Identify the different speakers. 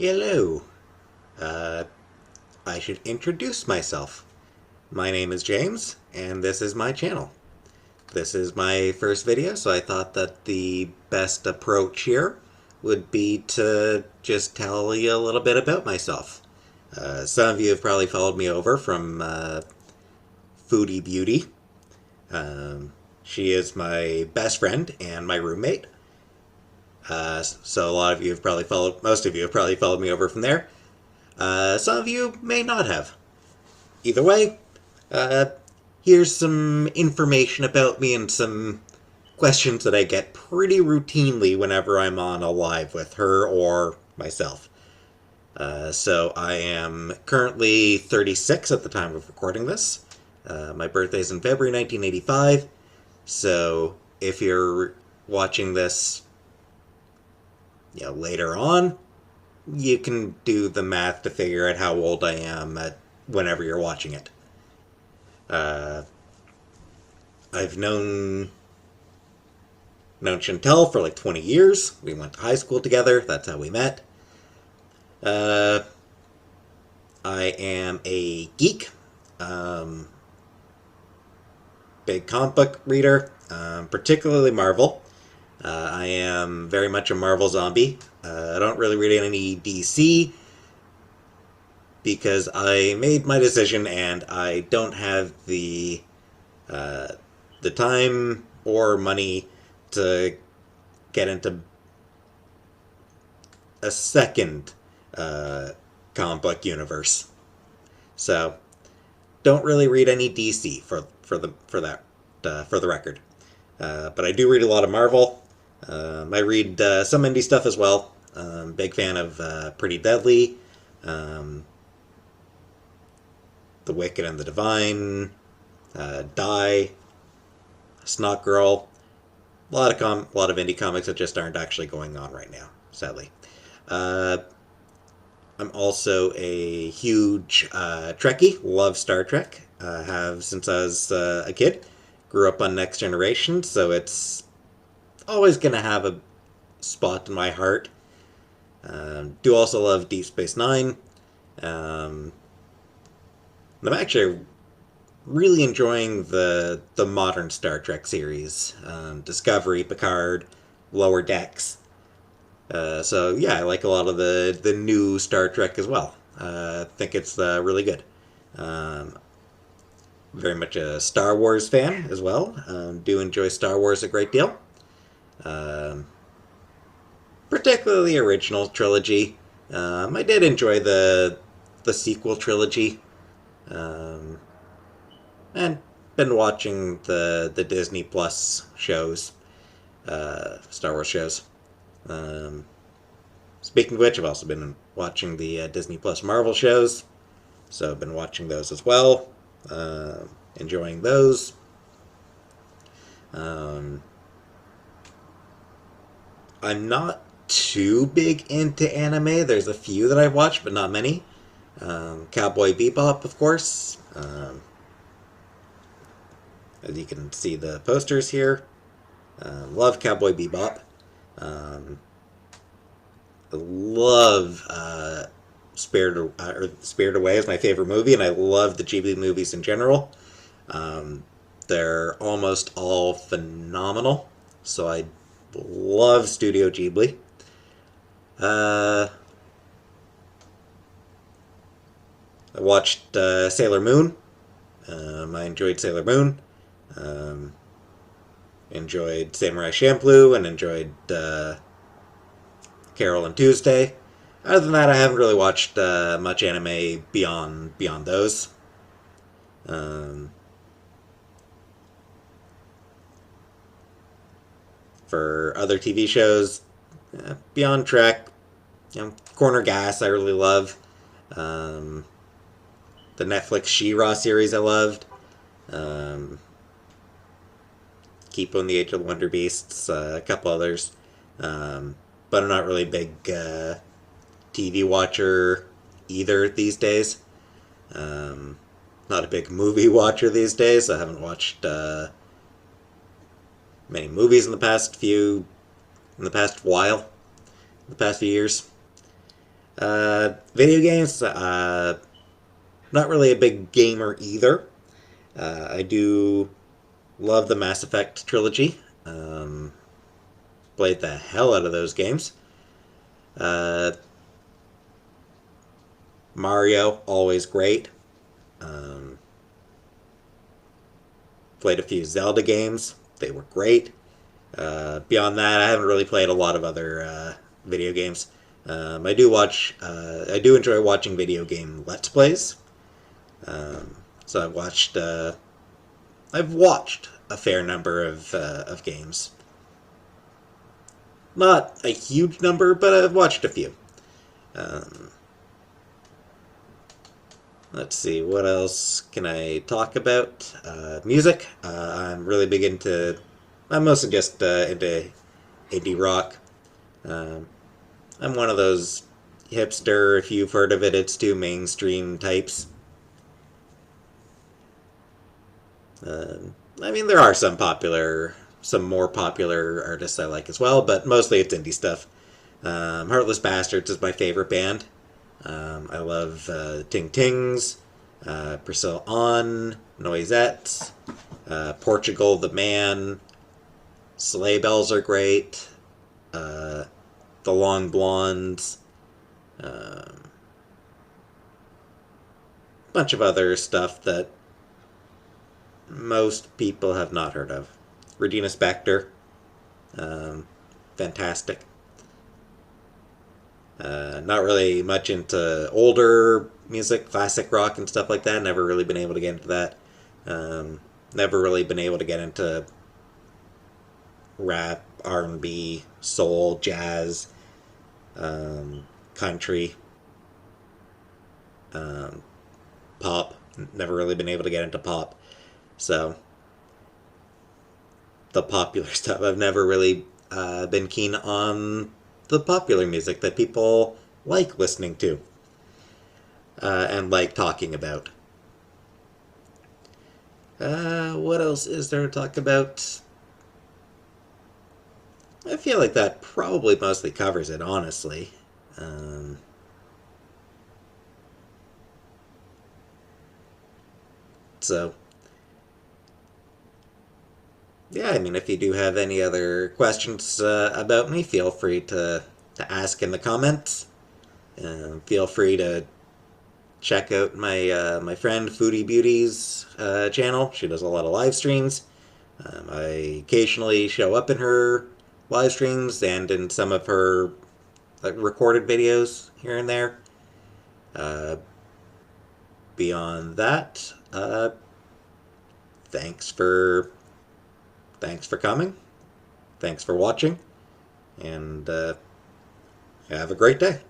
Speaker 1: Hello. Uh, I should introduce myself. My name is James, and this is my channel. This is my first video, so I thought that the best approach here would be to just tell you a little bit about myself. Some of you have probably followed me over from Foodie Beauty. She is my best friend and my roommate. So a lot of you have probably followed, most of you have probably followed me over from there. Some of you may not have. Either way, uh, here's some information about me and some questions that I get pretty routinely whenever I'm on a live with her or myself. So I am currently 36 at the time of recording this. My birthday's in February 1985, so if you're watching this later on, you can do the math to figure out how old I am whenever you're watching it. I've known Chantel for like 20 years. We went to high school together. That's how we met. I am a geek. Big comic book reader, particularly Marvel. I am very much a Marvel zombie. I don't really read any DC because I made my decision and I don't have the time or money to get into a second comic book universe. So don't really read any DC for the record. But I do read a lot of Marvel. I read some indie stuff as well. Big fan of Pretty Deadly, The Wicked and the Divine, Die, Snot Girl. A lot of indie comics that just aren't actually going on right now, sadly. I'm also a huge Trekkie. Love Star Trek. Have since I was a kid. Grew up on Next Generation, so it's always going to have a spot in my heart. Do also love Deep Space Nine. I'm actually really enjoying the modern Star Trek series. Discovery, Picard, Lower Decks. So yeah, I like a lot of the new Star Trek as well. I think it's really good. Very much a Star Wars fan as well. Do enjoy Star Wars a great deal. Particularly the original trilogy. I did enjoy the sequel trilogy. And been watching the Disney Plus shows, Star Wars shows. Speaking of which, I've also been watching the Disney Plus Marvel shows, so I've been watching those as well. Enjoying those. I'm not too big into anime. There's a few that I've watched, but not many. Cowboy Bebop, of course. As you can see the posters here. Love Cowboy Bebop. I love Spirited Away is my favorite movie, and I love the Ghibli movies in general. They're almost all phenomenal, so I love Studio Ghibli. I watched Sailor Moon. I enjoyed Sailor Moon. Enjoyed Samurai Champloo and enjoyed Carol and Tuesday. Other than that, I haven't really watched much anime beyond those. For other TV shows, Beyond Trek, Corner Gas, I really love. The Netflix She-Ra series I loved. Keep on the Age of the Wonder Beasts, a couple others. But I'm not really a big TV watcher either these days. Not a big movie watcher these days. I haven't watched many movies in the past few years. Video games, not really a big gamer either. I do love the Mass Effect trilogy. Played the hell out of those games. Uh, Mario, always great. Um, Played a few Zelda games. They were great. Beyond that, I haven't really played a lot of other video games. I do watch. I do enjoy watching video game Let's Plays. So I've watched. I've watched a fair number of games. Not a huge number, but I've watched a few. Um, let's see, what else can I talk about? Music. I'm really big into. I'm mostly just into indie rock. Um, I'm one of those hipster, if you've heard of it, it's too mainstream types. I mean, there are some more popular artists I like as well, but mostly it's indie stuff. Heartless Bastards is my favorite band. I love Ting Tings, Priscilla On, Noisettes, Portugal the Man, Sleigh Bells are great, uh, The Long Blondes, um, bunch of other stuff that most people have not heard of. Regina Spektor, um, fantastic. Not really much into older music, classic rock and stuff like that. Never really been able to get into that. Um, Never really been able to get into rap, R&B, soul, jazz, country, um, pop. Never really been able to get into pop. So the popular stuff, I've never really been keen on the popular music that people like listening to and like talking about. What else is there to talk about? I feel like that probably mostly covers it, honestly. Um, so, yeah, I mean, if you do have any other questions about me, feel free to ask in the comments. Feel free to check out my friend Foodie Beauty's channel. She does a lot of live streams. I occasionally show up in her live streams and in some of her recorded videos here and there. Uh, Beyond that, thanks for thanks for coming. Thanks for watching, and have a great day.